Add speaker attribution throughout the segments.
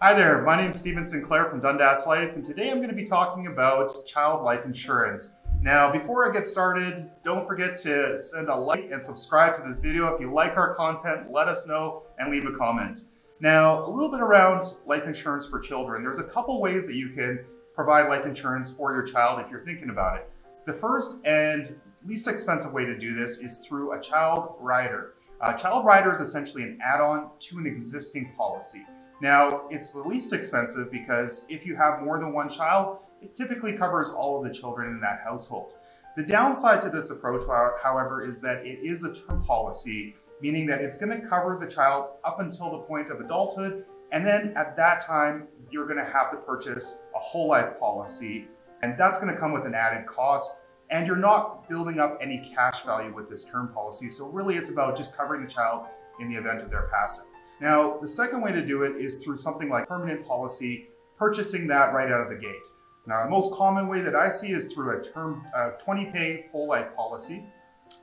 Speaker 1: Hi there, my name is Stephen Sinclair from Dundas Life, and today I'm going to be talking about child life insurance. Now, before I get started, don't forget to send a like and subscribe to this video. If you like our content, let us know and leave a comment. Now, a little bit around life insurance for children. There's a couple ways that you can provide life insurance for your child if you're thinking about it. The first and least expensive way to do this is through a child rider. A child rider is essentially an add-on to an existing policy. Now, it's the least expensive because if you have more than one child, it typically covers all of the children in that household. The downside to this approach, however, is that it is a term policy, meaning that it's going to cover the child up until the point of adulthood, and then at that time, you're going to have to purchase a whole life policy, and that's going to come with an added cost, and you're not building up any cash value with this term policy, so really it's about just covering the child in the event of their passing. Now, the second way to do it is through something like permanent policy, purchasing that right out of the gate. Now, the most common way that I see is through a 20-pay whole life policy,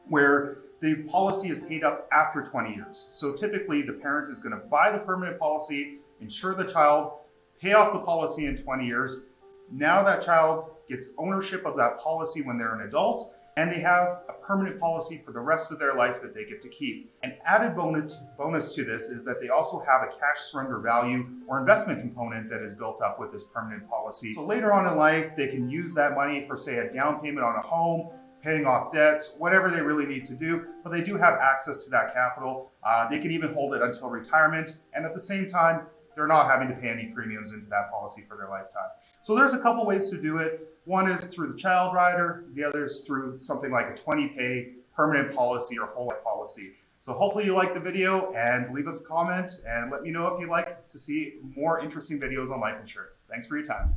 Speaker 1: where the policy is paid up after 20 years. So typically, the parent is going to buy the permanent policy, insure the child, pay off the policy in 20 years. Now that child gets ownership of that policy when they're an adult, and they have a permanent policy for the rest of their life that they get to keep. An added bonus to this is that they also have a cash surrender value or investment component that is built up with this permanent policy. So later on in life, they can use that money for, say, a down payment on a home, paying off debts, whatever they really need to do, but they do have access to that capital. They can even hold it until retirement, and at the same time, they're not having to pay any premiums into that policy for their lifetime. So there's a couple ways to do it. One is through the child rider, the other is through something like a 20-pay permanent policy or whole life policy. So hopefully you liked the video, and leave us a comment and let me know if you'd like to see more interesting videos on life insurance. Thanks for your time.